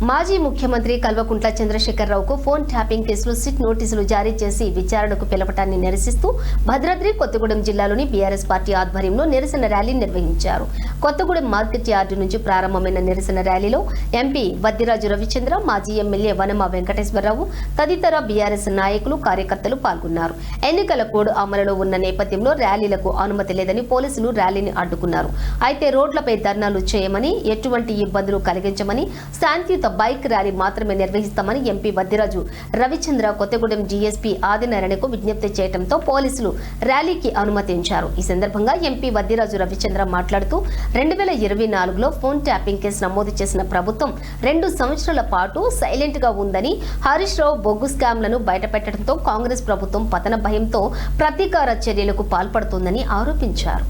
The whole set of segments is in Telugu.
మాజీ ముఖ్యమంత్రి కల్వకుంట్ల చంద్రశేఖరరావుకు ఫోన్ ట్యాపింగ్ కేసులో సిట్ నోటీసులు జారీ చేసి విచారణకు పిలవటాన్ని నిరసిస్తూ భద్రాద్రి కొత్తగూడెం జిల్లాలోని బీఆర్ఎస్ పార్టీ ఆధ్వర్యంలో నిరసన ర్యాలీ నిర్వహించారు. కొత్తగూడెం మార్కెట్ యార్డు నుంచి ప్రారంభమైన నిరసన ర్యాలీలో ఎంపీ వద్దిరాజు రవిచంద్ర, మాజీ ఎమ్మెల్యే వనమ వెంకటేశ్వరరావు తదితర బీఆర్ఎస్ నాయకులు, కార్యకర్తలు పాల్గొన్నారు. ఎన్నికల కోడ్ అమలులో ఉన్న నేపథ్యంలో ర్యాలీలకు అనుమతి లేదని పోలీసులు ర్యాలీని అడ్డుకున్నారు. అయితే రోడ్లపై ధర్నాలు చేయమని, ఎటువంటి ఇబ్బందులు కలిగించమని, శాంతియుత బైక్ ర్యాలీ మాత్రమే నిర్వహిస్తామని ఎంపీ వద్దిరాజు రవిచంద్ర కొత్తగూడెం డీఎస్పీ ఆదినారాయణకు విజ్ఞప్తి చేయడంతో పోలీసులు ర్యాలీకి అనుమతించారు. ఈ సందర్భంగా ఎంపీ వద్దిరాజు రవిచంద్ర మాట్లాడుతూ 2024లో ఫోన్ ట్యాపింగ్ కేసు నమోదు చేసిన ప్రభుత్వం 2 సంవత్సరాల పాటు సైలెంట్ గా ఉందని, హరీష్ రావు బొగ్గు స్కామ్లను బయటపెట్టడంతో కాంగ్రెస్ ప్రభుత్వం పతన భయంతో ప్రతీకార చర్యలకు పాల్పడుతోందని ఆరోపించారు.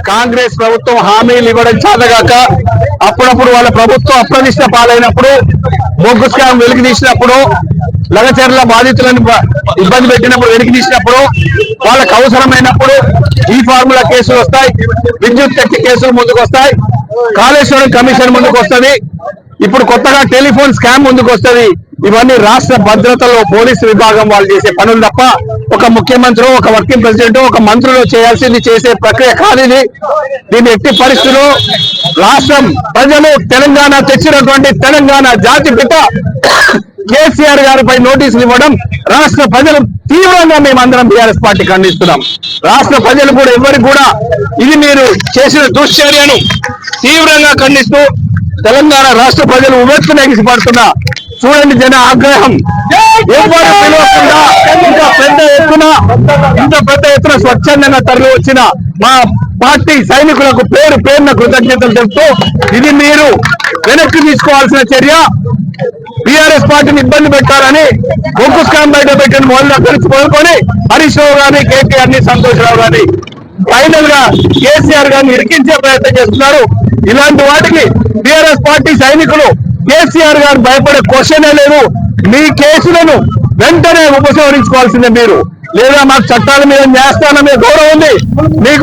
కాంగ్రెస్ ప్రభుత్వం హామీలు ఇవ్వడం చేతగాక అప్పుడప్పుడు వాళ్ళ ప్రభుత్వం అప్రదిష్ట పాలైనప్పుడు, బొగ్గు స్కామ్ వెలికి తీసినప్పుడు, లగచర్ల బాధితులను ఇబ్బంది పెట్టినప్పుడు వెలికి తీసినప్పుడు, వాళ్ళకు అవసరమైనప్పుడు ఈ ఫార్ములా కేసులు వస్తాయి, విద్యుత్ శక్తి కేసులు ముందుకు వస్తాయి, కాళేశ్వరం కమిషన్ ముందుకు వస్తుంది, ఇప్పుడు కొత్తగా టెలిఫోన్ స్కామ్ ముందుకు వస్తుంది. ఇవన్నీ రాష్ట్ర భద్రతలో పోలీసు విభాగం వాళ్ళు చేసే పనులు తప్ప ఒక ముఖ్యమంత్రి, ఒక వర్కింగ్ ప్రెసిడెంట్, ఒక మంత్రులు చేయాల్సింది చేసే ప్రక్రియ కాదు ఇది. దీని ఎట్టి పరిస్థితుల్లో రాష్ట్రం ప్రజలు తెలంగాణ తెచ్చినటువంటి తెలంగాణ జాతి పిత కేసీఆర్ గారిపై నోటీసులు ఇవ్వడం రాష్ట్ర ప్రజలు తీవ్రంగా మేమందరం బీఆర్ఎస్ పార్టీ ఖండిస్తున్నాం. రాష్ట్ర ప్రజలు కూడా ఎవరికి కూడా ఇది మీరు చేసిన దుశ్చర్యను తీవ్రంగా ఖండిస్తూ తెలంగాణ రాష్ట్ర ప్రజలు ఉవ్వెత్తున ఎగిసిపడుతున్నా చూడండి జన ఆగ్రహం. ఎవరు పిలవకుండా ఇంత పెద్ద ఎత్తున స్వచ్ఛందంగా తరలి వచ్చిన మా పార్టీ సైనికులకు పేరున కృతజ్ఞతలు చెప్తూ ఇది మీరు వెనక్కి తీసుకోవాల్సిన చర్య. బీఆర్ఎస్ పార్టీని ఇబ్బంది పెట్టాలని బొగ్గు స్కామ్ బయట పెట్టిన మొదలుకొని హరీష్ రావు గాని, కేటీఆర్ ని, సంతోష్ రావు గాని ఫైనల్ గా కేసీఆర్ గారిని ఇరికించే ప్రయత్నం చేస్తున్నారు. ఇలాంటి వాటికి బీఆర్ఎస్ పార్టీ సైనికులు కేసీఆర్ గారు భయపడే క్వశ్చనే లేదు. మీ కేసులను వెంటనే ఉపసంహరించుకోవాల్సిందే మీరు, లేదా మాకు చట్టాల మీద న్యాయస్థానం మీద గౌరవం ఉంది. మీకు